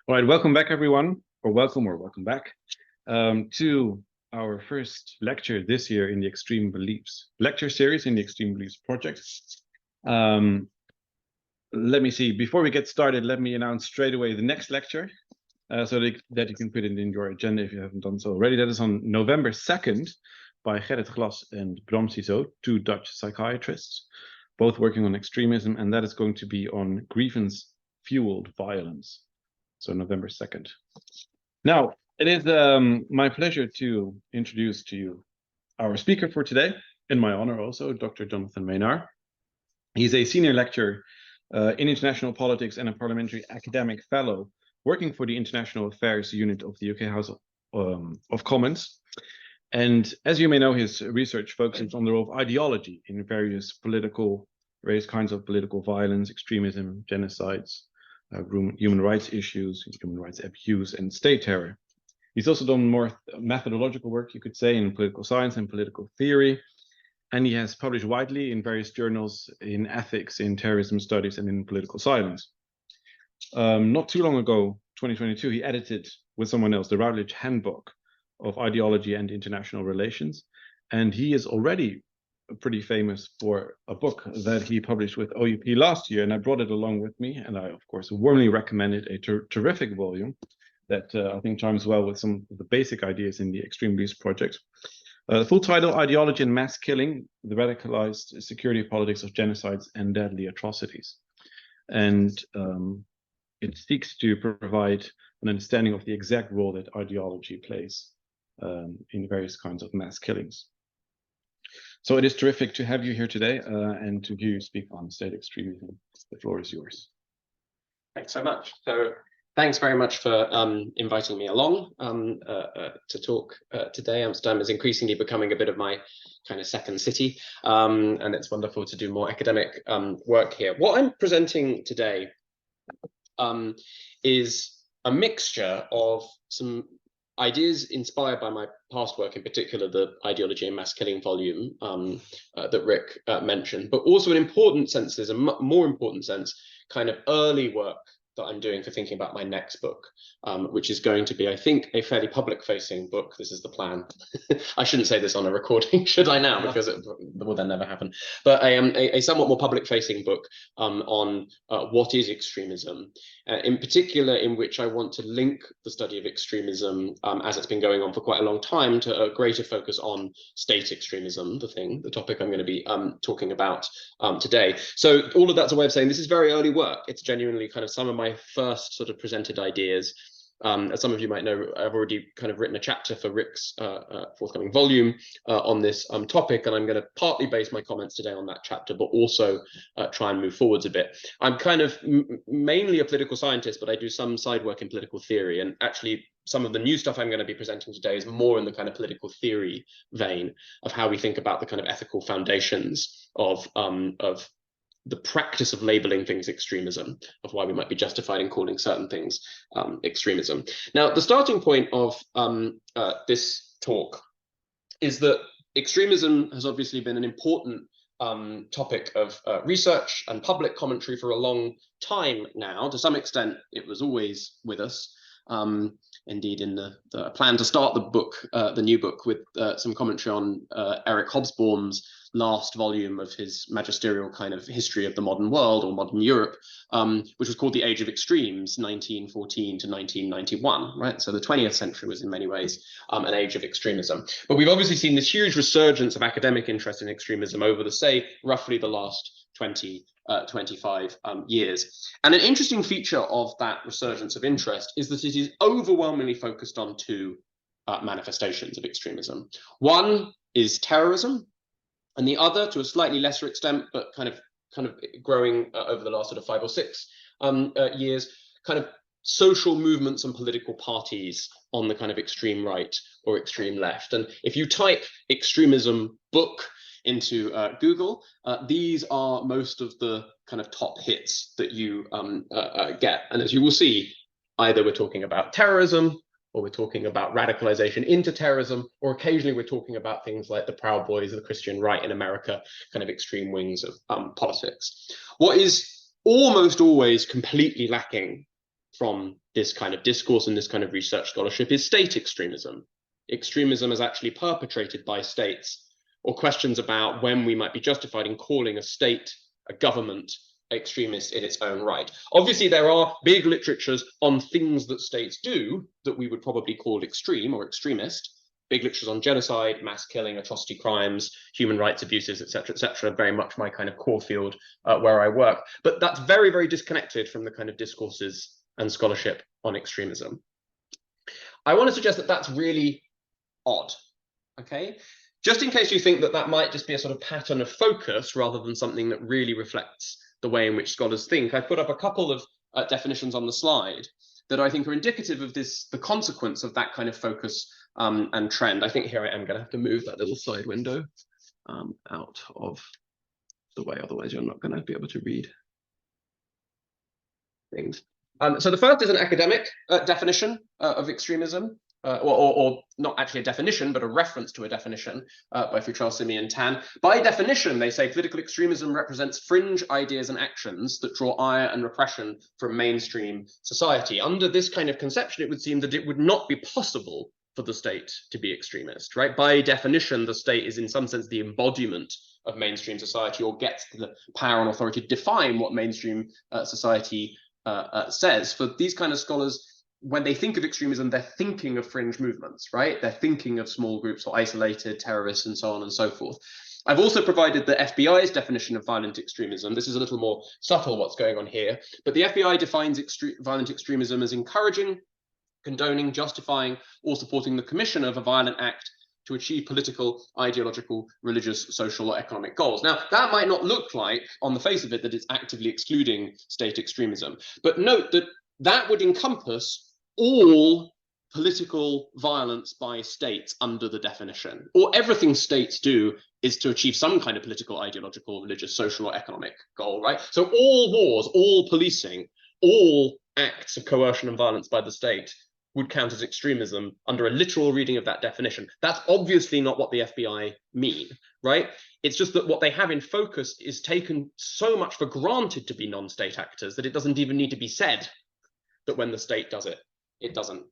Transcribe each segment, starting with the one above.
All right, welcome back, everyone, or welcome back to our first lecture this year in the Extreme Beliefs lecture series in the Extreme Beliefs project. Let me see, before we get started, let me announce straight away the next lecture so that you can put it in your agenda if you haven't done so already. That is on November 2nd by Gerrit Glas and Bram Ciseaux, two Dutch psychiatrists, both working on extremism, and that is going to be on grievance-fueled violence. So November 2nd. Now, it is my pleasure to introduce to you our speaker for today, in my honor also, Dr. Jonathan Maynard. He's a senior lecturer in international politics and a parliamentary academic fellow working for the International Affairs Unit of the UK House of Commons. And as you may know, his research focuses on the role of ideology in various kinds of political violence, extremism, genocides, human rights issues, human rights abuse, and state terror. He's also done more methodological work, you could say, in political science and political theory. And he has published widely in various journals in ethics, in terrorism studies, and in political science. Not too long ago, 2022, he edited with someone else the Routledge Handbook of Ideology and International Relations. And he is already pretty famous for a book that he published with OUP last year, and I brought it along with me, and I of course warmly recommend it. A terrific volume that I think chimes well with some of the basic ideas in the Extreme Beliefs project. The full title: Ideology and Mass Killing: The Radicalized Security Politics of Genocides and Deadly Atrocities. And it seeks to provide an understanding of the exact role that ideology plays in various kinds of mass killings. So it is terrific to have you here today and to hear you speak on state extremism. The floor is yours. Thanks so much. So thanks very much for inviting me along to talk today. Amsterdam is increasingly becoming a bit of my kind of second city, and it's wonderful to do more academic work here. What I'm presenting today is a mixture of some ideas inspired by my past work, in particular the Ideology and Mass Killing volume that Rick mentioned, but also in important senses, a more important sense, kind of early work that I'm doing for thinking about my next book, which is going to be, I think, a fairly public-facing book. This is the plan. I shouldn't say this on a recording, should I now? Because it will then never happen. But a somewhat more public-facing book on what is extremism, in particular, in which I want to link the study of extremism, as it's been going on for quite a long time, to a greater focus on state extremism, the topic I'm going to be talking about today. So all of that's a way of saying this is very early work. It's genuinely kind of some of my first sort of presented ideas. As some of you might know, I've already kind of written a chapter for Rick's forthcoming volume on this topic, and I'm going to partly base my comments today on that chapter, but also try and move forwards a bit. I'm kind of mainly a political scientist, but I do some side work in political theory, and actually some of the new stuff I'm going to be presenting today is more in the kind of political theory vein of how we think about the kind of ethical foundations of the practice of labeling things extremism, of why we might be justified in calling certain things extremism. Now, the starting point of this talk is that extremism has obviously been an important topic of research and public commentary for a long time now. To some extent, it was always with us. Indeed, in the plan to start the book, the new book, with some commentary on Eric Hobsbawm's last volume of his magisterial kind of history of the modern world or modern Europe, which was called The Age of Extremes, 1914 to 1991, right? So the 20th century was in many ways an age of extremism. But we've obviously seen this huge resurgence of academic interest in extremism over the, say, roughly the last 25 years. And an interesting feature of that resurgence of interest is that it is overwhelmingly focused on two manifestations of extremism. One is terrorism, and the other, to a slightly lesser extent, but kind of growing over the last sort of 5 or 6 years, kind of social movements and political parties on the kind of extreme right or extreme left. And if you type extremism book into Google, these are most of the kind of top hits that you get. And as you will see, either we're talking about terrorism, or we're talking about radicalization into terrorism, or occasionally we're talking about things like the Proud Boys of the Christian right in America, kind of extreme wings of politics. What is almost always completely lacking from this kind of discourse and this kind of research scholarship is state extremism. Extremism is actually perpetrated by states, or questions about when we might be justified in calling a state, a government, extremist in its own right. Obviously, there are big literatures on things that states do that we would probably call extreme or extremist. Big literatures on genocide, mass killing, atrocity crimes, human rights abuses, etc., very much my kind of core field where I work. But that's very, very disconnected from the kind of discourses and scholarship on extremism. I want to suggest that that's really odd, okay? Just in case you think that that might just be a sort of pattern of focus rather than something that really reflects the way in which scholars think, I put up a couple of definitions on the slide that I think are indicative of the consequence of that kind of focus and trend. I think here I am going to have to move that little side window out of the way, otherwise you're not going to be able to read things. So the first is an academic definition of extremism, or not actually a definition, but a reference to a definition by Qassim and Tan. By definition, they say political extremism represents fringe ideas and actions that draw ire and repression from mainstream society. Under this kind of conception, it would seem that it would not be possible for the state to be extremist, right? By definition, the state is in some sense the embodiment of mainstream society, or gets the power and authority to define what mainstream society says. For these kind of scholars, when they think of extremism, they're thinking of fringe movements, right? They're thinking of small groups or isolated terrorists and so on and so forth. I've also provided the FBI's definition of violent extremism. This is a little more subtle what's going on here, but the FBI defines violent extremism as encouraging, condoning, justifying, or supporting the commission of a violent act to achieve political, ideological, religious, social, or economic goals. Now, that might not look like, on the face of it, that it's actively excluding state extremism, but note that that would encompass all political violence by states under the definition, or everything states do is to achieve some kind of political, ideological, religious, social, or economic goal, right? So all wars, all policing, all acts of coercion and violence by the state would count as extremism under a literal reading of that definition. That's obviously not what the FBI mean, right? It's just that what they have in focus is taken so much for granted to be non-state actors that it doesn't even need to be said that when the state does it, it doesn't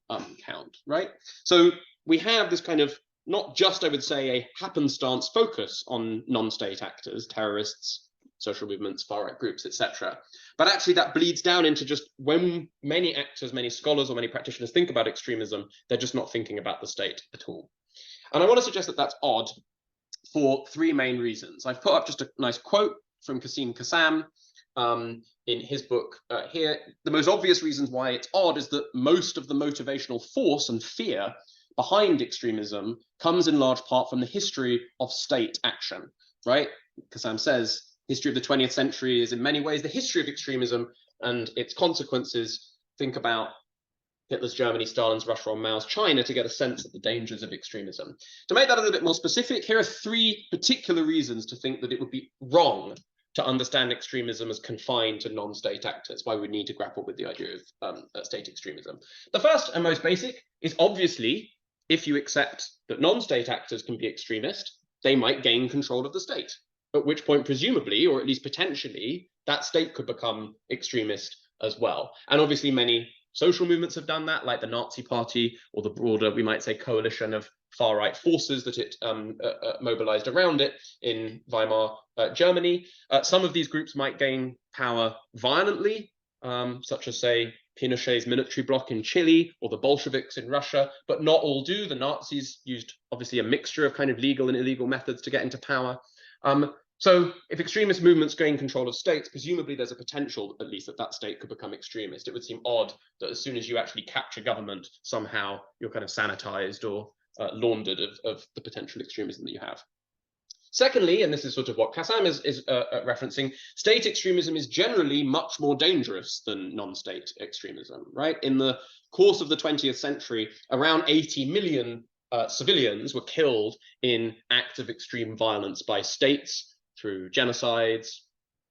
count, right? So we have this kind of, not just, I would say, a happenstance focus on non-state actors, terrorists, social movements, far-right groups, etc. But actually that bleeds down into just when many actors, many scholars, or many practitioners think about extremism, they're just not thinking about the state at all. And I want to suggest that that's odd for three main reasons. I've put up just a nice quote from Qassim Cassam in his book here. The most obvious reasons why it's odd is that most of the motivational force and fear behind extremism comes in large part from the history of state action, right? Cassam says, history of the 20th century is in many ways the history of extremism and its consequences. Think about Hitler's Germany, Stalin's Russia, or Mao's China to get a sense of the dangers of extremism. To make that a little bit more specific, here are three particular reasons to think that it would be wrong to understand extremism as confined to non-state actors, why we need to grapple with the idea of state extremism. The first and most basic is obviously, if you accept that non-state actors can be extremist, they might gain control of the state, at which point presumably, or at least potentially, that state could become extremist as well. And obviously many social movements have done that, like the Nazi Party, or the broader, we might say, coalition of far-right forces that it mobilized around it in Weimar, Germany. Some of these groups might gain power violently, such as, say, Pinochet's military bloc in Chile, or the Bolsheviks in Russia, but not all do. The Nazis used, obviously, a mixture of kind of legal and illegal methods to get into power. So if extremist movements gain control of states, presumably there's a potential, at least, that that state could become extremist. It would seem odd that as soon as you actually capture government, somehow you're kind of sanitized or laundered of the potential extremism that you have. Secondly, and this is sort of what Cassam is referencing, state extremism is generally much more dangerous than non-state extremism, right? In the course of the 20th century, around 80 million civilians were killed in acts of extreme violence by states through genocides,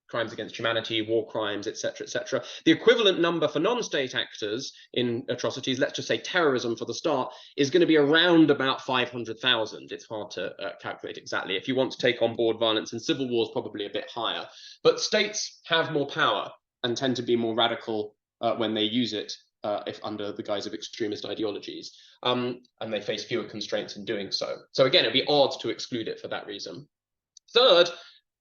crimes against humanity, war crimes, etc., etc. The equivalent number for non-state actors in atrocities, let's just say terrorism for the start, is going to be around about 500,000. It's hard to calculate exactly. If you want to take on board violence in civil wars, probably a bit higher. But states have more power and tend to be more radical when they use it if under the guise of extremist ideologies, and they face fewer constraints in doing so. So again, it'd be odd to exclude it for that reason. Third,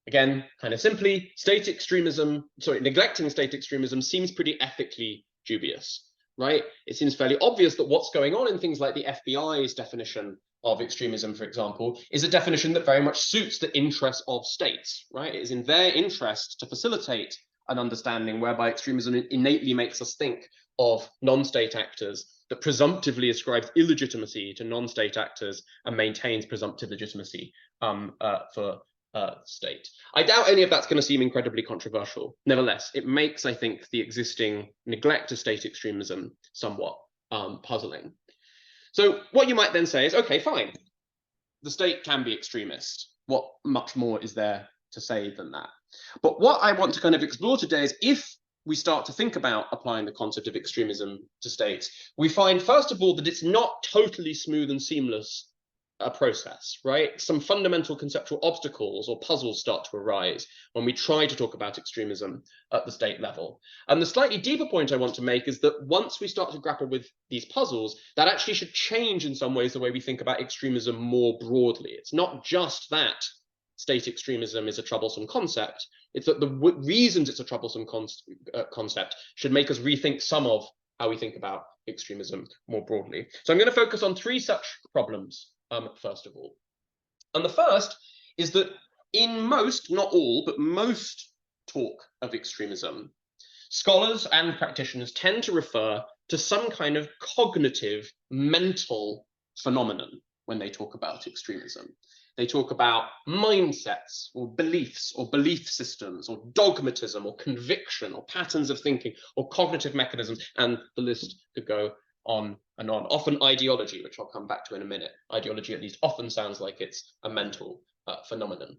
again, kind of simply, neglecting state extremism seems pretty ethically dubious, right? It seems fairly obvious that what's going on in things like the FBI's definition of extremism, for example, is a definition that very much suits the interests of states, right? It is in their interest to facilitate an understanding whereby extremism innately makes us think of non-state actors, that presumptively ascribes illegitimacy to non-state actors and maintains presumptive legitimacy for state. I doubt any of that's going to seem incredibly controversial. Nevertheless, it makes, I think, the existing neglect of state extremism somewhat puzzling. So what you might then say is, okay, fine, the state can be extremist. What much more is there to say than that? But what I want to kind of explore today is, if we start to think about applying the concept of extremism to states, we find, first of all, that it's not totally smooth and seamless a process, right? Some fundamental conceptual obstacles or puzzles start to arise when we try to talk about extremism at the state level. And the slightly deeper point I want to make is that once we start to grapple with these puzzles, that actually should change in some ways the way we think about extremism more broadly. It's not just that state extremism is a troublesome concept, it's that the reasons it's a troublesome concept should make us rethink some of how we think about extremism more broadly. So I'm going to focus on three such problems, first of all. And the first is that in most, not all, but most talk of extremism, scholars and practitioners tend to refer to some kind of cognitive, mental phenomenon when they talk about extremism. They talk about mindsets or beliefs or belief systems or dogmatism or conviction or patterns of thinking or cognitive mechanisms, and the list could go on and on. Often ideology, which I'll come back to in a minute. Ideology at least often sounds like it's a mental phenomenon.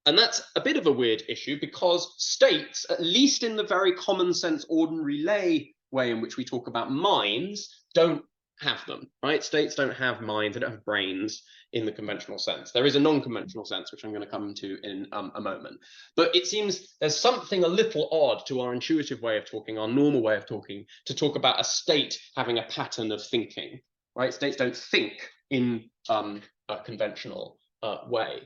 And that's a bit of a weird issue because states, at least in the very common sense, ordinary lay way in which we talk about minds, don't have them, right? States don't have minds, they don't have brains in the conventional sense. There is a non-conventional sense, which I'm going to come to in a moment. But it seems there's something a little odd to our intuitive way of talking, our normal way of talking, to talk about a state having a pattern of thinking, right? States don't think in a conventional way.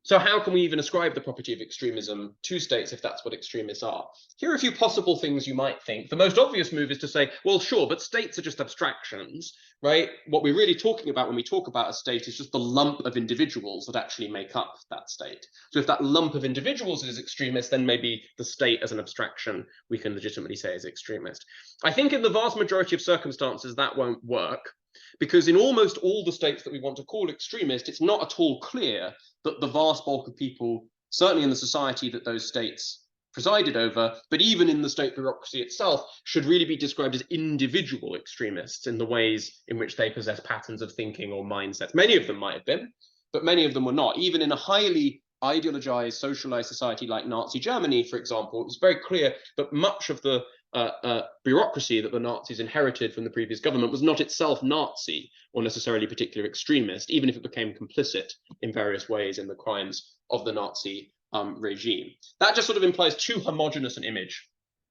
So how can we even ascribe the property of extremism to states if that's what extremists are? Here are a few possible things you might think. The most obvious move is to say, well, sure, but states are just abstractions, right? What we're really talking about when we talk about a state is just the lump of individuals that actually make up that state. So if that lump of individuals is extremist, then maybe the state as an abstraction we can legitimately say is extremist. I think in the vast majority of circumstances that won't work, because in almost all the states that we want to call extremist, it's not at all clear that the vast bulk of people, certainly in the society that those states presided over, but even in the state bureaucracy itself, should really be described as individual extremists in the ways in which they possess patterns of thinking or mindsets. Many of them might have been, but many of them were not. Even in a highly ideologized, socialized society like Nazi Germany, for example, it was very clear that much of the bureaucracy that the Nazis inherited from the previous government was not itself Nazi or necessarily particularly extremist, even if it became complicit in various ways in the crimes of the Nazi regime. That just sort of implies too homogeneous an image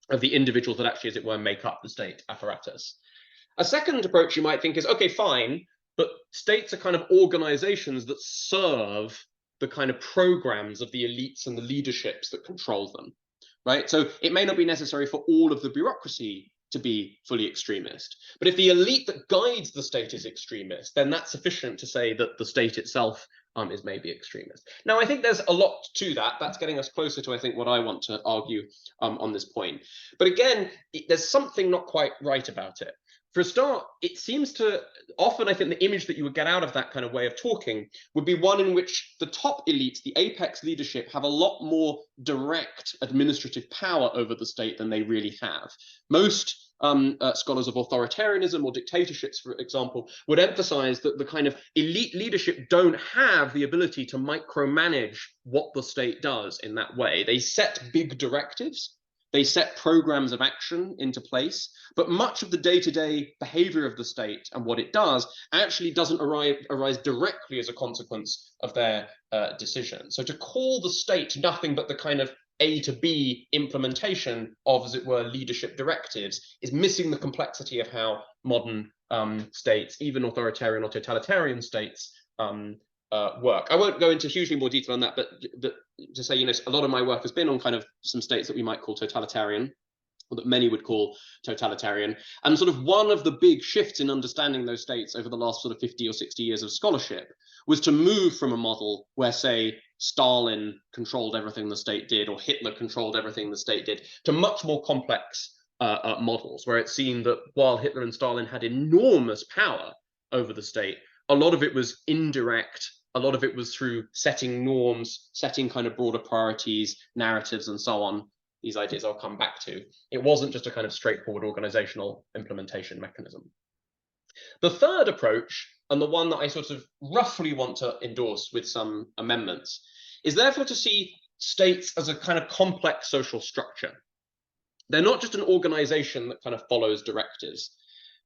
of the individuals that actually, as it were, make up the state apparatus. A second approach you might think is, okay, fine, but states are kind of organizations that serve the kind of programs of the elites and the leaderships that control them. Right? So it may not be necessary for all of the bureaucracy to be fully extremist. But if the elite that guides the state is extremist, then that's sufficient to say that the state itself is maybe extremist. Now, I think there's a lot to that. That's getting us closer to, I think, what I want to argue on this point. But again, there's something not quite right about it. For a start, it seems to often, I think, the image that you would get out of that kind of way of talking would be one in which the top elites, the apex leadership, have a lot more direct administrative power over the state than they really have. Most scholars of authoritarianism or dictatorships, for example, would emphasize that the kind of elite leadership don't have the ability to micromanage what the state does in that way. They set big directives. They set programs of action into place, but much of the day-to-day behavior of the state and what it does actually doesn't arise directly as a consequence of their decision. So to call the state nothing but the kind of A to B implementation of, as it were, leadership directives is missing the complexity of how modern states, even authoritarian or totalitarian states, work. I won't go into hugely more detail on that, but to say, you know, a lot of my work has been on kind of some states that we might call totalitarian, or that many would call totalitarian. And sort of one of the big shifts in understanding those states over the last sort of 50 or 60 years of scholarship was to move from a model where, say, Stalin controlled everything the state did, or Hitler controlled everything the state did, to much more complex models, where it seemed that while Hitler and Stalin had enormous power over the state, a lot of it was indirect, a lot of it was through setting norms, setting kind of broader priorities, narratives, and so on. These ideas I'll come back to. It wasn't just a kind of straightforward organizational implementation mechanism. The third approach, and the one that I sort of roughly want to endorse with some amendments, is therefore to see states as a kind of complex social structure. They're not just an organization that kind of follows directives.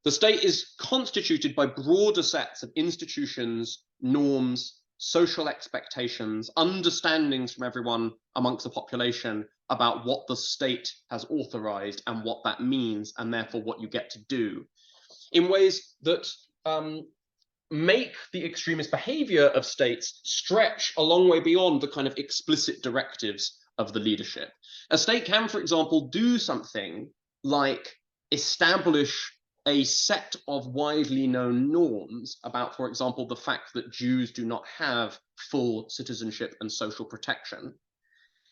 The state is constituted by broader sets of institutions, norms, social expectations, understandings from everyone amongst the population about what the state has authorized and what that means, and therefore what you get to do, in ways that make the extremist behavior of states stretch a long way beyond the kind of explicit directives of the leadership. A state can, for example, do something like establish a set of widely known norms about, for example, the fact that Jews do not have full citizenship and social protection.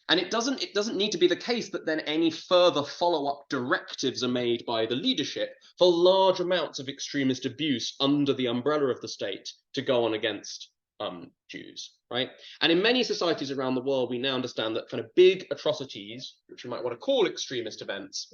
And it doesn't need to be the case that then any further follow-up directives are made by the leadership for large amounts of extremist abuse under the umbrella of the state to go on against Jews, right? And in many societies around the world, we now understand that kind of big atrocities, which we might want to call extremist events,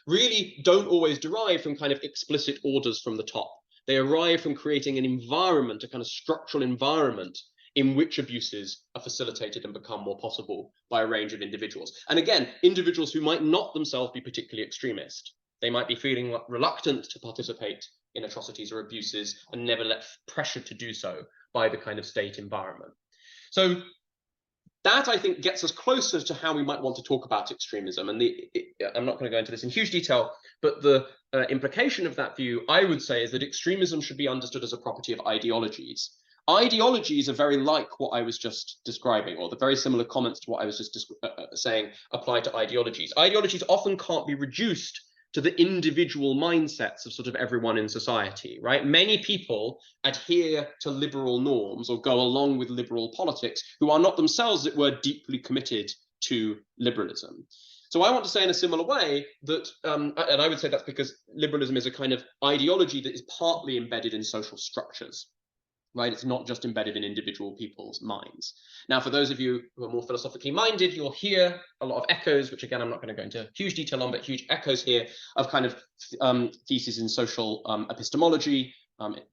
really don't always derive from kind of explicit orders from the top. They arrive from creating an environment, a kind of structural environment in which abuses are facilitated and become more possible by a range of individuals. And again, individuals who might not themselves be particularly extremist. They might be feeling reluctant to participate in atrocities or abuses and never let pressured to do so by the kind of state environment. So that, I think, gets us closer to how we might want to talk about extremism. And I'm not going to go into this in huge detail, but the implication of that view, I would say, is that extremism should be understood as a property of ideologies. Ideologies are very like what I was just describing, or the very similar comments to what I was just saying apply to ideologies. Ideologies often can't be reduced to the individual mindsets of sort of everyone in society, right? Many people adhere to liberal norms or go along with liberal politics who are not themselves, as it were, deeply committed to liberalism. So I want to say in a similar way that, and I would say that's because liberalism is a kind of ideology that is partly embedded in social structures. Right? It's not just embedded in individual people's minds. Now, for those of you who are more philosophically minded, you'll hear a lot of echoes, which again, I'm not going to go into huge detail on, but huge echoes here of kind of theses in social epistemology,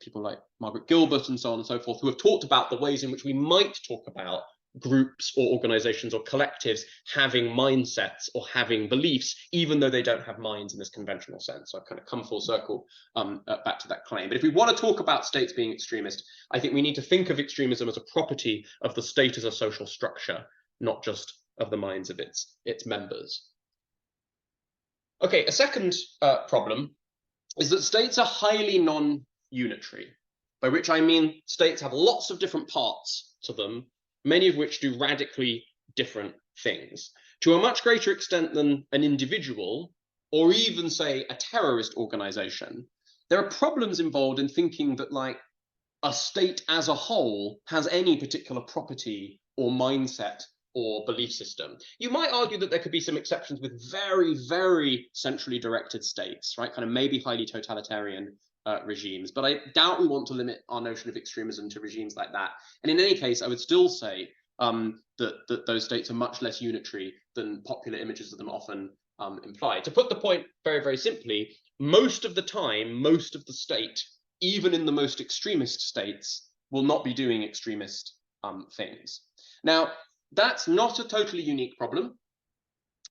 people like Margaret Gilbert and so on and so forth, who have talked about the ways in which we might talk about groups or organizations or collectives having mindsets or having beliefs, even though they don't have minds in this conventional sense. So I've kind of come full circle back to that claim. But if we want to talk about states being extremist, I think we need to think of extremism as a property of the state as a social structure, not just of the minds of its members. Okay, a second problem is that states are highly non-unitary, by which I mean states have lots of different parts to them, many of which do radically different things. To a much greater extent than an individual, or even, say, a terrorist organization, there are problems involved in thinking that, like, a state as a whole has any particular property or mindset or belief system. You might argue that there could be some exceptions with very, very centrally directed states, right? Kind of maybe highly totalitarian regimes, but I doubt we want to limit our notion of extremism to regimes like that. And in any case, I would still say that those states are much less unitary than popular images of them often imply. To put the point very, very simply, most of the time, most of the state, even in the most extremist states, will not be doing extremist things. Now, that's not a totally unique problem.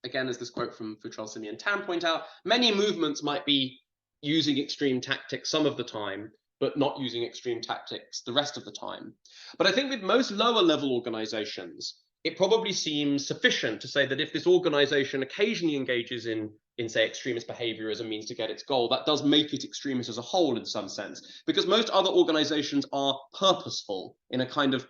Again, as this quote from Futrell, Simi, and Tam point out, many movements might be using extreme tactics some of the time, but not using extreme tactics the rest of the time. But I think with most lower level organizations, it probably seems sufficient to say that if this organization occasionally engages in say, extremist behavior as a means to get its goal, that does make it extremist as a whole in some sense, because most other organizations are purposeful in a kind of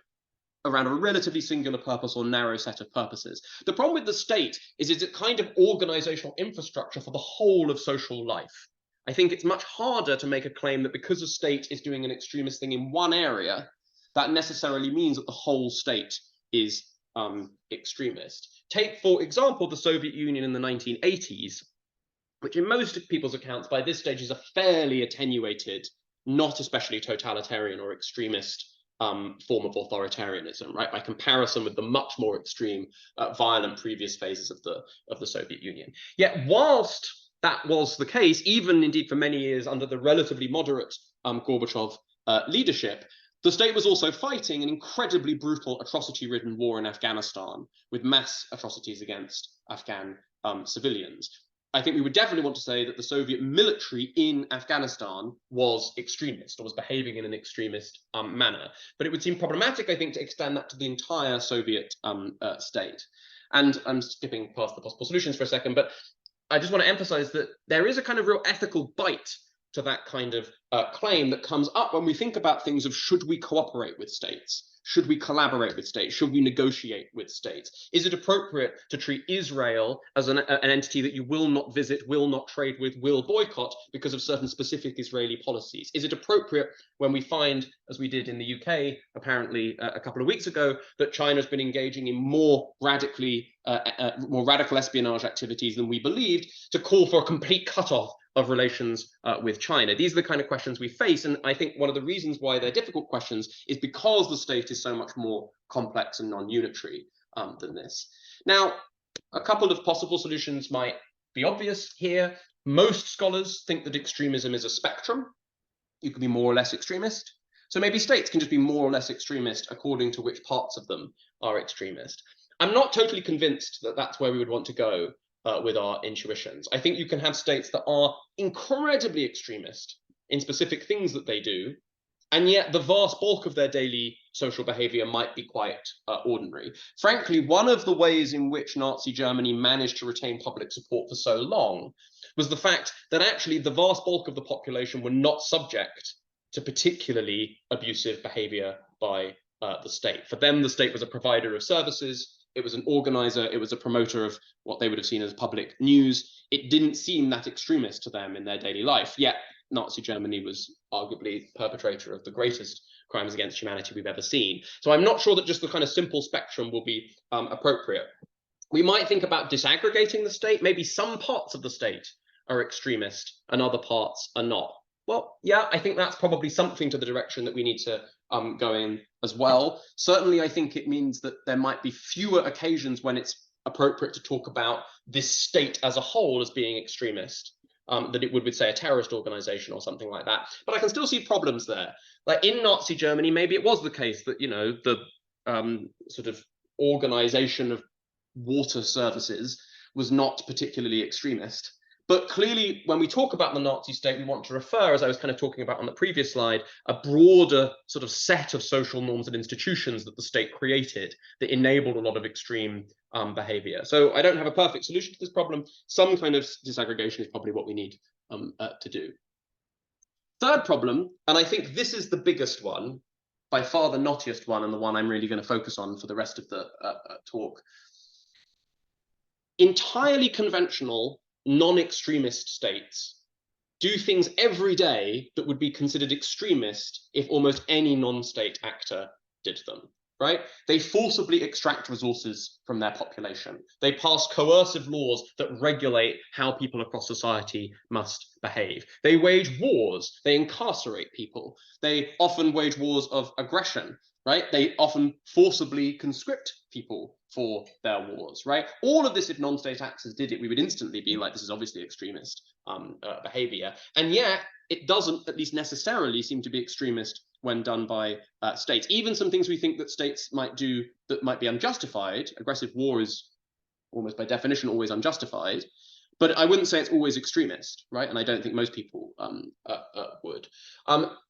around a relatively singular purpose or narrow set of purposes. The problem with the state is it's a kind of organizational infrastructure for the whole of social life. I think it's much harder to make a claim that because a state is doing an extremist thing in one area, that necessarily means that the whole state is extremist. Take, for example, the Soviet Union in the 1980s, which in most people's accounts by this stage is a fairly attenuated, not especially totalitarian or extremist form of authoritarianism, right? By comparison with the much more extreme, violent previous phases of the Soviet Union. Yet, whilst that was the case, even indeed for many years under the relatively moderate Gorbachev leadership, the state was also fighting an incredibly brutal, atrocity-ridden war in Afghanistan with mass atrocities against Afghan civilians. I think we would definitely want to say that the Soviet military in Afghanistan was extremist or was behaving in an extremist manner. But it would seem problematic, I think, to extend that to the entire Soviet state. And I'm skipping past the possible solutions for a second, but I just want to emphasize that there is a kind of real ethical bite to that kind of claim that comes up when we think about things of should we cooperate with states? Should we collaborate with states? Should we negotiate with states? Is it appropriate to treat Israel as an entity that you will not visit, will not trade with, will boycott because of certain specific Israeli policies? Is it appropriate when we find, as we did in the UK, apparently a couple of weeks ago, that China has been engaging in more radical espionage activities than we believed, to call for a complete cutoff of relations with China? These are the kind of questions we face, and I think one of the reasons why they're difficult questions is because the state is so much more complex and non-unitary than this. Now, a couple of possible solutions might be obvious here. Most scholars think that extremism is a spectrum. You can be more or less extremist. So maybe states can just be more or less extremist according to which parts of them are extremist. I'm not totally convinced that that's where we would want to go with our intuitions. I think you can have states that are incredibly extremist in specific things that they do, and yet the vast bulk of their daily social behavior might be quite ordinary. Frankly, one of the ways in which Nazi Germany managed to retain public support for so long was the fact that actually the vast bulk of the population were not subject to particularly abusive behavior by the state. For them, the state was a provider of services. It was an organizer. It was a promoter of what they would have seen as public news. It didn't seem that extremist to them in their daily life. Yet Nazi Germany was arguably perpetrator of the greatest crimes against humanity we've ever seen. So I'm not sure that just the kind of simple spectrum will be appropriate. We might think about disaggregating the state. Maybe some parts of the state are extremist and other parts are not. Well, yeah, I think that's probably something to the direction that we need to go in as well. Certainly, I think it means that there might be fewer occasions when it's appropriate to talk about this state as a whole as being extremist than it would with, say, a terrorist organization or something like that. But I can still see problems there. Like in Nazi Germany, maybe it was the case that, you know, the sort of organization of water services was not particularly extremist. But clearly, when we talk about the Nazi state, we want to refer, as I was kind of talking about on the previous slide, a broader sort of set of social norms and institutions that the state created that enabled a lot of extreme behavior. So I don't have a perfect solution to this problem. Some kind of disaggregation is probably what we need to do. Third problem, and I think this is the biggest one, by far the knottiest one, and the one I'm really going to focus on for the rest of the talk. Entirely conventional non-extremist states do things every day that would be considered extremist if almost any non-state actor did them, right? They forcibly extract resources from their population. They pass coercive laws that regulate how people across society must behave. They wage wars. They incarcerate people. They often wage wars of aggression, right? They often forcibly conscript people for their wars, right? All of this, if non-state actors did it, we would instantly be like, this is obviously extremist behavior. And yet it doesn't, at least necessarily, seem to be extremist when done by states. Even some things we think that states might do that might be unjustified. Aggressive war is almost by definition always unjustified. But I wouldn't say it's always extremist, right? And I don't think most people would.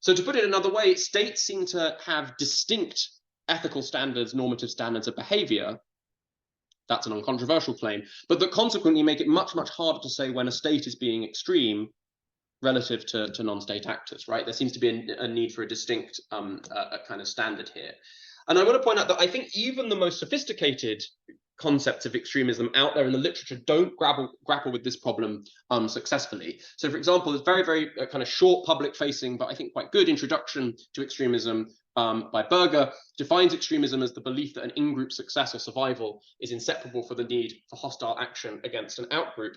So to put it another way, states seem to have distinct ethical standards, normative standards of behavior that's an uncontroversial claim, but that consequently make it much, much harder to say when a state is being extreme relative to non-state actors, right? There seems to be a need for a distinct a kind of standard here. And I want to point out that I think even the most sophisticated concepts of extremism out there in the literature don't grapple with this problem successfully. So, for example, there's very kind of short public-facing, but I think quite good introduction to extremism by Berger, defines extremism as the belief that an in-group success or survival is inseparable from the need for hostile action against an out-group.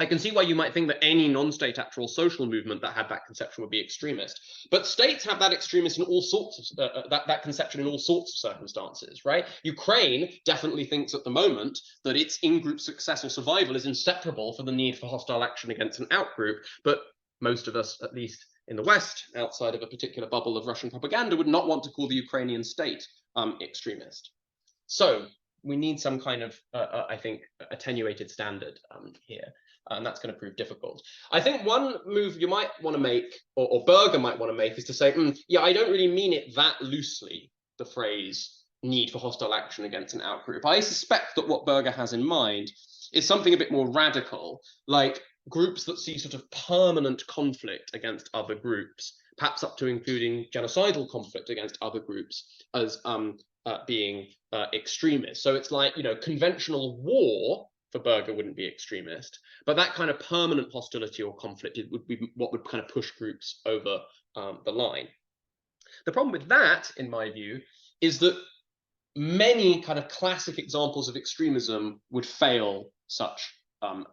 I can see why you might think that any non-state actor or social movement that had that conception would be extremist. But states have that extremist in all sorts of that conception in all sorts of circumstances, right? Ukraine definitely thinks at the moment that its in-group success or survival is inseparable from the need for hostile action against an out-group. But most of us, at least in the West, outside of a particular bubble of Russian propaganda, would not want to call the Ukrainian state extremist. So we need some kind of, I think, attenuated standard here. And that's going to prove difficult. I think one move you might want to make, or Berger might want to make, is to say, yeah, I don't really mean it that loosely, the phrase need for hostile action against an outgroup. I suspect that what Berger has in mind is something a bit more radical, like groups that see sort of permanent conflict against other groups, perhaps up to including genocidal conflict against other groups as being extremist. So it's like, conventional war for Berger wouldn't be extremist, but that kind of permanent hostility or conflict would be what would kind of push groups over the line. The problem with that, in my view, is that many kind of classic examples of extremism would fail such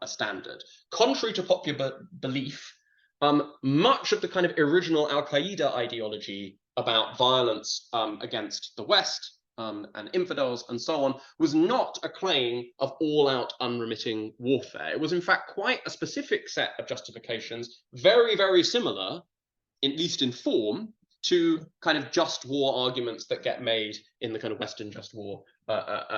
a standard. Contrary to popular belief, much of the kind of original Al-Qaeda ideology about violence against the West and infidels and so on was not a claim of all-out unremitting warfare. It was in fact quite a specific set of justifications, very similar, at least in form, to kind of just war arguments that get made in the kind of Western just war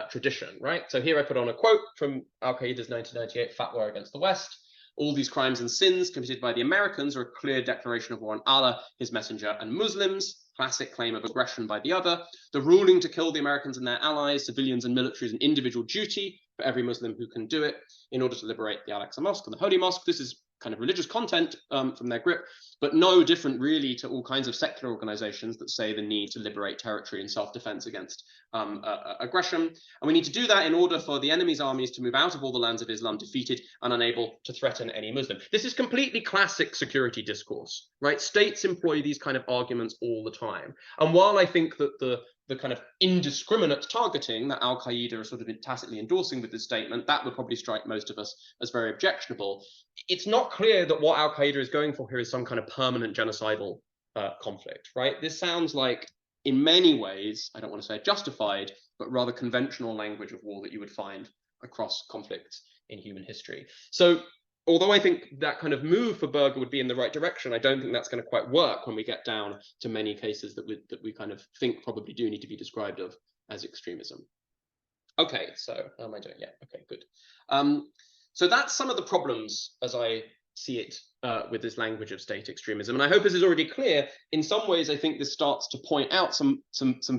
tradition, right? So here I put on a quote from Al-Qaeda's 1998 fatwa against the West. All these crimes and sins committed by the Americans are a clear declaration of war on Allah, his messenger, and Muslims. Classic claim of aggression by the other. The ruling to kill the Americans and their allies, civilians and military, is an individual duty for every Muslim who can do it in order to liberate the Al-Aqsa Mosque and the Holy Mosque. This is kind of religious content from their grip, but no different really to all kinds of secular organizations that say the need to liberate territory and self-defense against aggression. And we need to do that in order for the enemy's armies to move out of all the lands of Islam defeated and unable to threaten any Muslim. This is completely classic security discourse, right? States employ these kind of arguments all the time. And while I think that the kind of indiscriminate targeting that Al-Qaeda is sort of tacitly endorsing with this statement, that would probably strike most of us as very objectionable. It's not clear that what Al-Qaeda is going for here is some kind of permanent genocidal conflict, right? This sounds like, in many ways, I don't want to say justified, but rather conventional language of war that you would find across conflicts in human history. So although I think that kind of move for Berger would be in the right direction, I don't think that's going to quite work when we get down to many cases that we kind of think probably do need to be described of as extremism. Okay, so how am I doing? Yeah, okay, good. So that's some of the problems as I see it with this language of state extremism. And I hope this is already clear. In some ways, I think this starts to point out some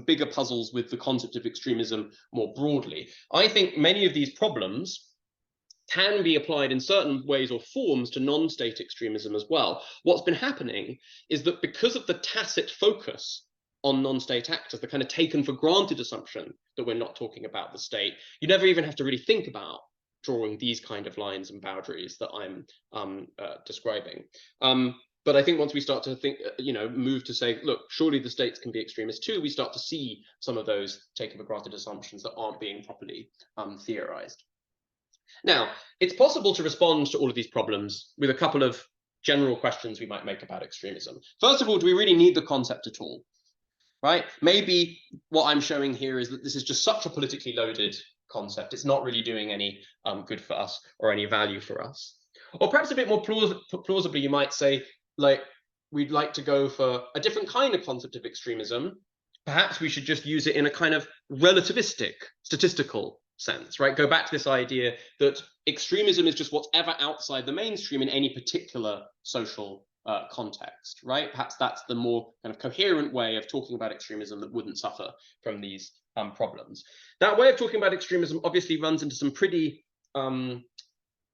bigger puzzles with the concept of extremism more broadly. I think many of these problems can be applied in certain ways or forms to non-state extremism as well. What's been happening is that because of the tacit focus on non-state actors, the kind of taken for granted assumption that we're not talking about the state, you never even have to really think about drawing these kind of lines and boundaries that I'm describing. But I think once we start to think, move to say, look, surely the states can be extremist too, we start to see some of those taken for granted assumptions that aren't being properly theorized. Now, it's possible to respond to all of these problems with a couple of general questions we might make about extremism. First of all, do we really need the concept at all? Right? Maybe what I'm showing here is that this is just such a politically loaded concept. It's not really doing any good for us or any value for us. Or perhaps a bit more plausibly, you might say, like, we'd like to go for a different kind of concept of extremism. Perhaps we should just use it in a kind of relativistic, statistical sense, right? Go back to this idea that extremism is just whatever outside the mainstream in any particular social context, right? Perhaps that's the more kind of coherent way of talking about extremism that wouldn't suffer from these problems. That way of talking about extremism obviously runs into some pretty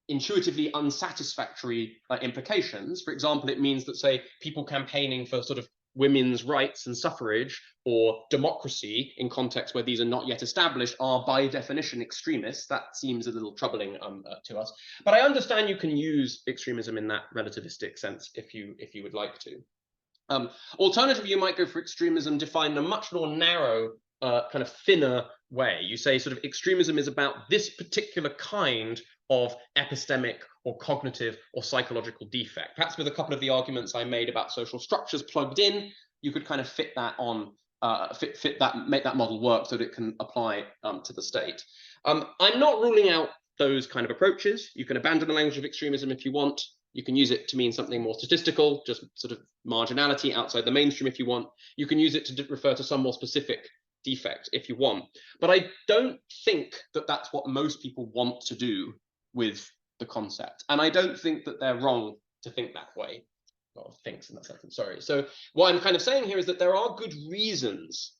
intuitively unsatisfactory implications. For example, it means that, say, people campaigning for sort of women's rights and suffrage or democracy in contexts where these are not yet established are by definition extremists. That seems a little troubling to us. But I understand you can use extremism in that relativistic sense if you would like to. Alternatively, you might go for extremism defined in a much more narrow, kind of thinner way. You say sort of extremism is about this particular kind of epistemic or cognitive or psychological defect. Perhaps with a couple of the arguments I made about social structures plugged in, you could kind of fit that on, make that model work so that it can apply to the state. I'm not ruling out those kind of approaches. You can abandon the language of extremism if you want. You can use it to mean something more statistical, just sort of marginality outside the mainstream if you want. You can use it to refer to some more specific defect if you want. But I don't think that that's what most people want to do with the concept. And I don't think that they're wrong to think that way. Or thinks in that sentence, sorry. So what I'm kind of saying here is that there are good reasons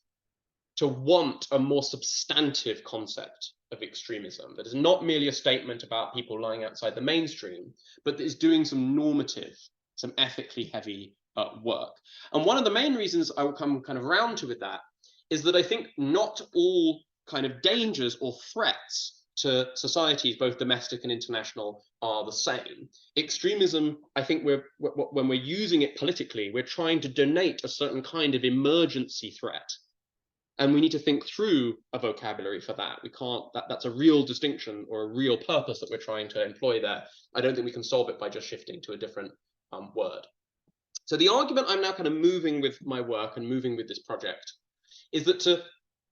to want a more substantive concept of extremism that is not merely a statement about people lying outside the mainstream, but that is doing some normative, some ethically heavy work. And one of the main reasons I will come kind of round to with that is that I think not all kind of dangers or threats to societies, both domestic and international, are the same. Extremism, I think when we're using it politically, we're trying to donate a certain kind of emergency threat. And we need to think through a vocabulary for that. We can't, that's a real distinction or a real purpose that we're trying to employ there. I don't think we can solve it by just shifting to a different word. So the argument I'm now kind of moving with my work and moving with this project is that to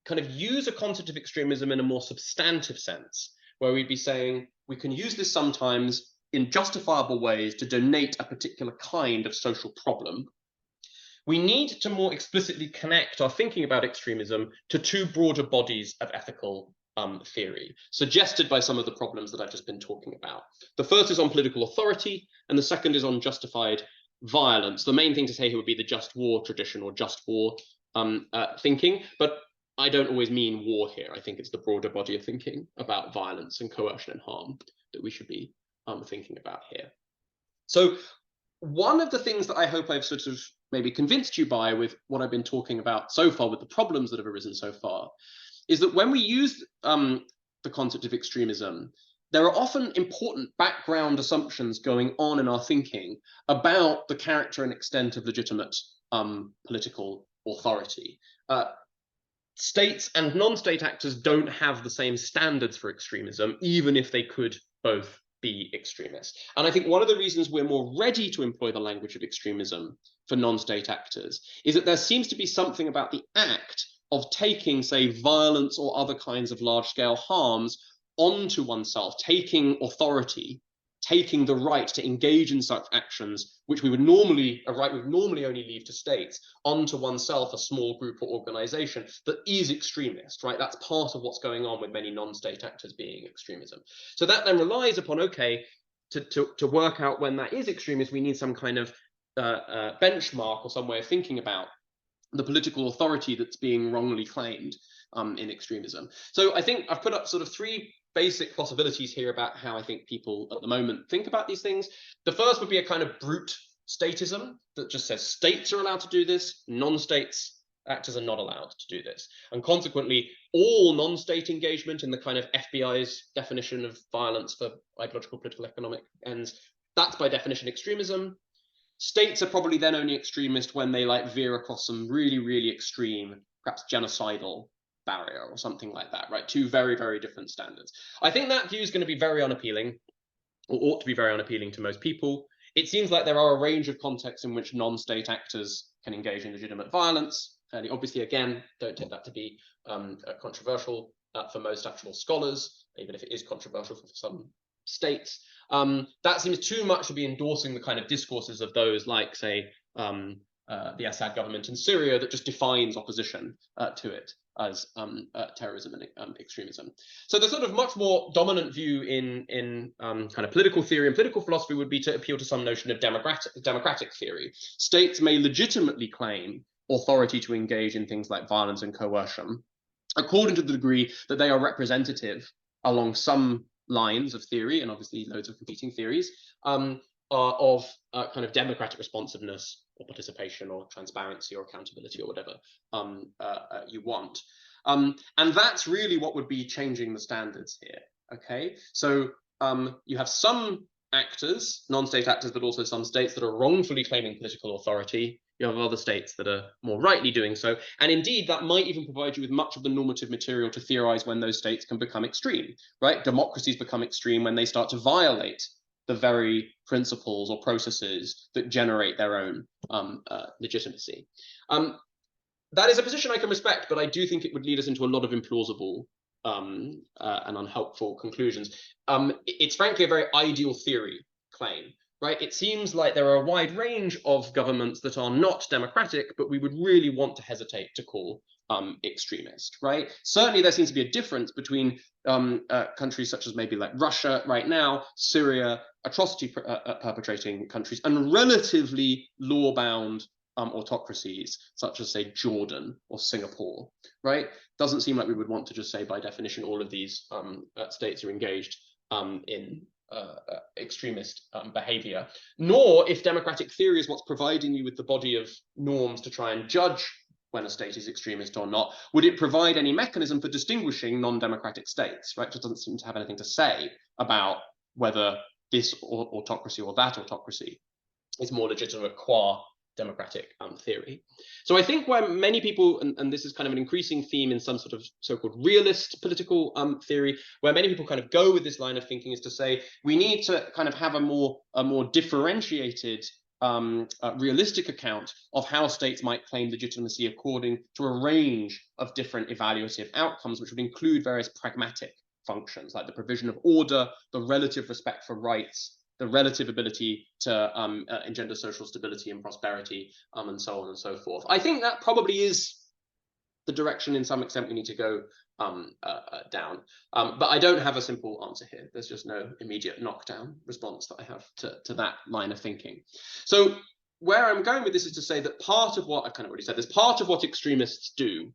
kind of use a concept of extremism in a more substantive sense, where we'd be saying we can use this sometimes in justifiable ways to donate a particular kind of social problem, we need to more explicitly connect our thinking about extremism to two broader bodies of ethical theory, suggested by some of the problems that I've just been talking about. The first is on political authority, and the second is on justified violence. The main thing to say here would be the just war tradition or just war thinking, but I don't always mean war here. I think it's the broader body of thinking about violence and coercion and harm that we should be thinking about here. So one of the things that I hope I've sort of maybe convinced you by with what I've been talking about so far, with the problems that have arisen so far, is that when we use the concept of extremism, there are often important background assumptions going on in our thinking about the character and extent of legitimate political authority. States and non-state actors don't have the same standards for extremism, even if they could both be extremists. And I think one of the reasons we're more ready to employ the language of extremism for non-state actors is that there seems to be something about the act of taking, say, violence or other kinds of large-scale harms onto oneself, taking authority, taking the right to engage in such actions, which we would normally, a right we would normally only leave to states, onto oneself, a small group or organization that is extremist, right? That's part of what's going on with many non-state actors being extremism. So that then relies upon, okay, to work out when that is extremist, we need some kind of benchmark or some way of thinking about the political authority that's being wrongly claimed in extremism. So I think I've put up sort of three basic possibilities here about how I think people at the moment think about these things. The first would be a kind of brute statism that just says states are allowed to do this, non-states actors are not allowed to do this. And consequently, all non-state engagement in the kind of FBI's definition of violence for ideological, political, economic ends, that's by definition extremism. States are probably then only extremist when they like veer across some really, really extreme, perhaps genocidal barrier or something like that, right? Two very, very different standards. I think that view is going to be very unappealing, or ought to be very unappealing to most people. It seems like there are a range of contexts in which non-state actors can engage in legitimate violence. And obviously, again, don't take that to be controversial for most actual scholars, even if it is controversial for some states. That seems too much to be endorsing the kind of discourses of those like, say, the Assad government in Syria that just defines opposition to it as terrorism and extremism. So the sort of much more dominant view in kind of political theory and political philosophy would be to appeal to some notion of democratic theory. States may legitimately claim authority to engage in things like violence and coercion, according to the degree that they are representative along some lines of theory, and obviously loads of competing theories, of kind of democratic responsiveness or participation or transparency or accountability or whatever you want. And that's really what would be changing the standards here. Okay, so you have some actors, non-state actors, but also some states that are wrongfully claiming political authority. You have other states that are more rightly doing so. And indeed, that might even provide you with much of the normative material to theorize when those states can become extreme, right? Democracies become extreme when they start to violate the very principles or processes that generate their own legitimacy. That is a position I can respect, but I do think it would lead us into a lot of implausible and unhelpful conclusions. It's frankly a very ideal theory claim, right? It seems like there are a wide range of governments that are not democratic, but we would really want to hesitate to call extremist, right? Certainly there seems to be a difference between countries such as maybe like Russia right now, Syria, atrocity perpetrating countries, and relatively law-bound autocracies such as, say, Jordan or Singapore, right? Doesn't seem like we would want to just say by definition all of these states are engaged in extremist behavior, nor if democratic theory is what's providing you with the body of norms to try and judge when a state is extremist or not, would it provide any mechanism for distinguishing non-democratic states, right? It just doesn't seem to have anything to say about whether this autocracy or that autocracy is more legitimate qua democratic theory. So I think where many people, and this is kind of an increasing theme in some sort of so-called realist political theory, where many people kind of go with this line of thinking is to say, we need to kind of have a more differentiated realistic account of how states might claim legitimacy according to a range of different evaluative outcomes, which would include various pragmatic functions like the provision of order, the relative respect for rights, the relative ability to engender social stability and prosperity, and so on and so forth. I think that probably is the direction in some extent we need to go down. But I don't have a simple answer here. There's just no immediate knockdown response that I have to that line of thinking. So where I'm going with this is to say that part of what I've kind of already said, there's part of what extremists do,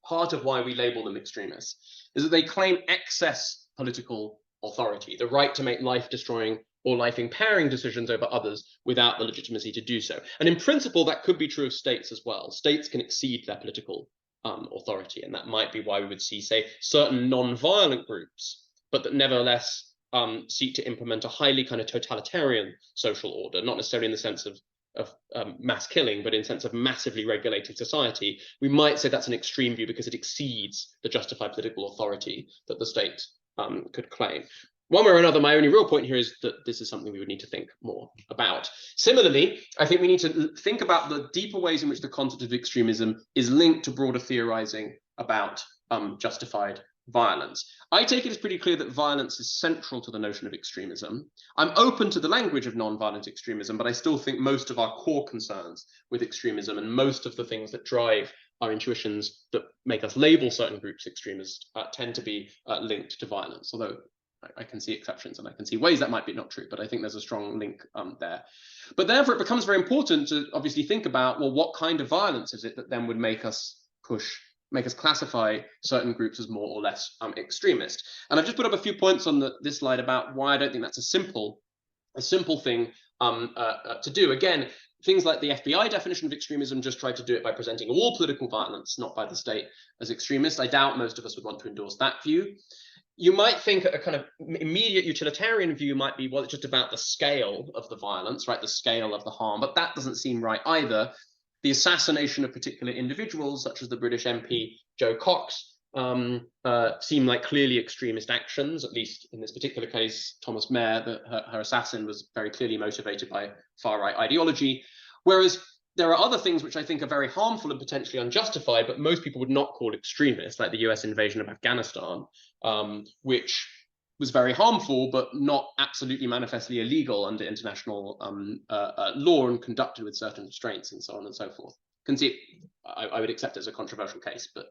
part of why we label them extremists, is that they claim excess political authority, the right to make life-destroying or life-impairing decisions over others without the legitimacy to do so. And in principle, that could be true of states as well. States can exceed their political authority, and that might be why we would see, say, certain non-violent groups, but that nevertheless seek to implement a highly kind of totalitarian social order, not necessarily in the sense of mass killing, but in sense of massively regulating society. We might say that's an extreme view because it exceeds the justified political authority that the state could claim. One way or another, my only real point here is that this is something we would need to think more about. Similarly, I think we need to think about the deeper ways in which the concept of extremism is linked to broader theorizing about justified violence. I take it as pretty clear that violence is central to the notion of extremism. I'm open to the language of non-violent extremism, but I still think most of our core concerns with extremism and most of the things that drive our intuitions that make us label certain groups extremist tend to be linked to violence, although I can see exceptions and I can see ways that might be not true, but I think there's a strong link there. But therefore, it becomes very important to obviously think about, well, what kind of violence is it that then would make us classify certain groups as more or less extremist? And I've just put up a few points on this slide about why I don't think that's a simple thing to do. Again, things like the FBI definition of extremism just tried to do it by presenting all political violence, not by the state, as extremist. I doubt most of us would want to endorse that view. You might think a kind of immediate utilitarian view might be, well, it's just about the scale of the violence, right? The scale of the harm, but that doesn't seem right either. The assassination of particular individuals, such as the British MP Joe Cox, seem like clearly extremist actions, at least in this particular case, Thomas Mayer, her assassin was very clearly motivated by far-right ideology, whereas there are other things which I think are very harmful and potentially unjustified, but most people would not call extremist, like the US invasion of Afghanistan, which was very harmful, but not absolutely manifestly illegal under international law and conducted with certain restraints and so on and so forth. I would accept it as a controversial case, but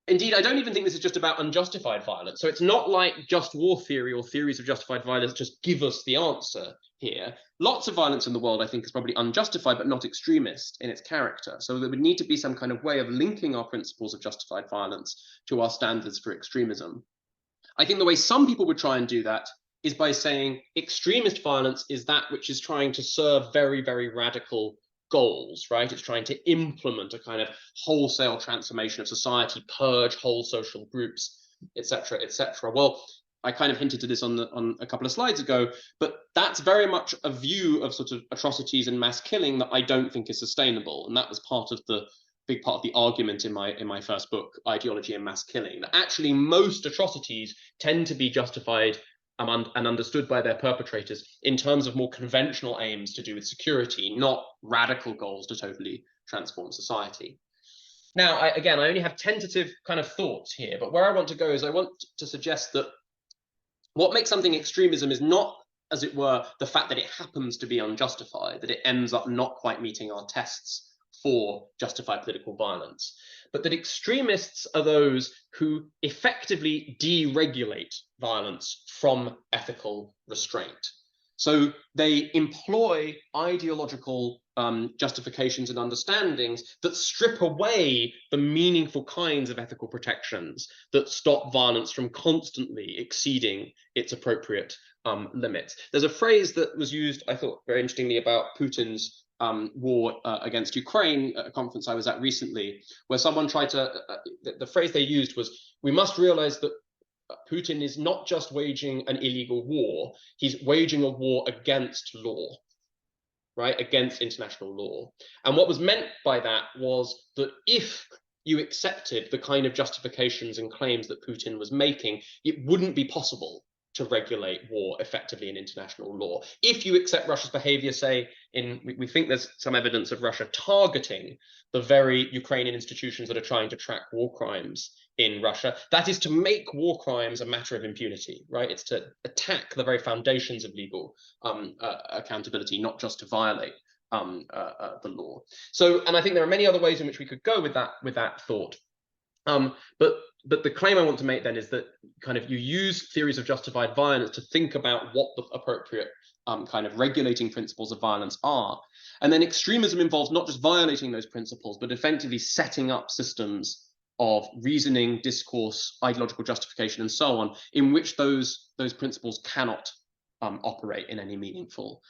indeed, I don't even think this is just about unjustified violence. So it's not like just war theory or theories of justified violence just give us the answer here. Lots of violence in the world, I think, is probably unjustified, but not extremist in its character. So there would need to be some kind of way of linking our principles of justified violence to our standards for extremism. I think the way some people would try and do that is by saying extremist violence is that which is trying to serve very, very radical goals, right? It's trying to implement a kind of wholesale transformation of society, purge whole social groups, etc., etc. Well, I kind of hinted to this on a couple of slides ago, but that's very much a view of sort of atrocities and mass killing that I don't think is sustainable, and that was big part of the argument in my first book, Ideology and Mass Killing, that actually most atrocities tend to be justified and understood by their perpetrators in terms of more conventional aims to do with security, not radical goals to totally transform society. Now, I only have tentative kind of thoughts here, but where I want to go is I want to suggest that what makes something extremism is not, as it were, the fact that it happens to be unjustified, that it ends up not quite meeting our tests for justified political violence, but that extremists are those who effectively deregulate violence from ethical restraint. So they employ ideological justifications and understandings that strip away the meaningful kinds of ethical protections that stop violence from constantly exceeding its appropriate limits. There's a phrase that was used, I thought, very interestingly about Putin's war against Ukraine at a conference I was at recently, where someone tried to, the phrase they used was, we must realize that Putin is not just waging an illegal war, he's waging a war against law, right? Against international law. And what was meant by that was that if you accepted the kind of justifications and claims that Putin was making, it wouldn't be possible to regulate war effectively in international law. If you accept Russia's behavior, say, we think there's some evidence of Russia targeting the very Ukrainian institutions that are trying to track war crimes in Russia, that is to make war crimes a matter of impunity, right? It's to attack the very foundations of legal accountability, not just to violate the law. So, and I think there are many other ways in which we could go with that thought. But the claim I want to make then is that kind of you use theories of justified violence to think about what the appropriate kind of regulating principles of violence are. And then extremism involves not just violating those principles, but effectively setting up systems of reasoning, discourse, ideological justification, and so on, in which those principles cannot operate in any meaningful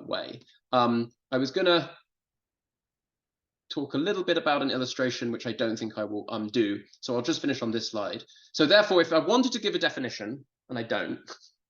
way. I was going to talk a little bit about an illustration, which I don't think I will do. So I'll just finish on this slide. So therefore, if I wanted to give a definition, and I don't,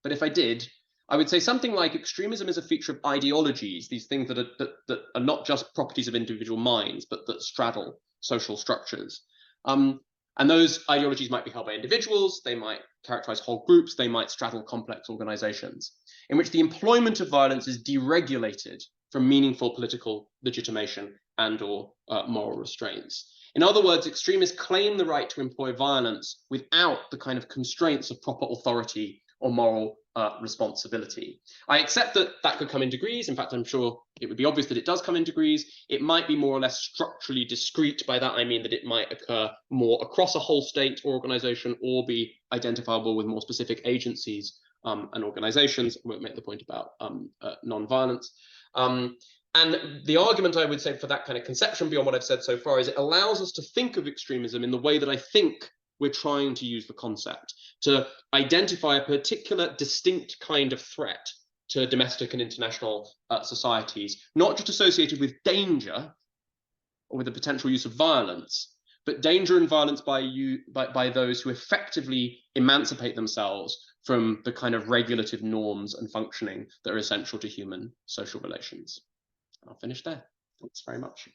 but if I did, I would say something like extremism is a feature of ideologies, these things that are not just properties of individual minds, but that straddle social structures. And those ideologies might be held by individuals, they might characterize whole groups, they might straddle complex organizations, in which the employment of violence is deregulated from meaningful political legitimation and or moral restraints. In other words, extremists claim the right to employ violence without the kind of constraints of proper authority or moral responsibility. I accept that that could come in degrees. In fact, I'm sure it would be obvious that it does come in degrees. It might be more or less structurally discrete. By that, I mean that it might occur more across a whole state or organization, or be identifiable with more specific agencies and organizations. I won't make the point about non-violence. And the argument I would say for that kind of conception beyond what I've said so far is it allows us to think of extremism in the way that I think we're trying to use the concept, to identify a particular distinct kind of threat to domestic and international societies, not just associated with danger or with the potential use of violence, but danger and violence by those who effectively emancipate themselves from the kind of regulative norms and functioning that are essential to human social relations. I'll finish there. Thanks very much.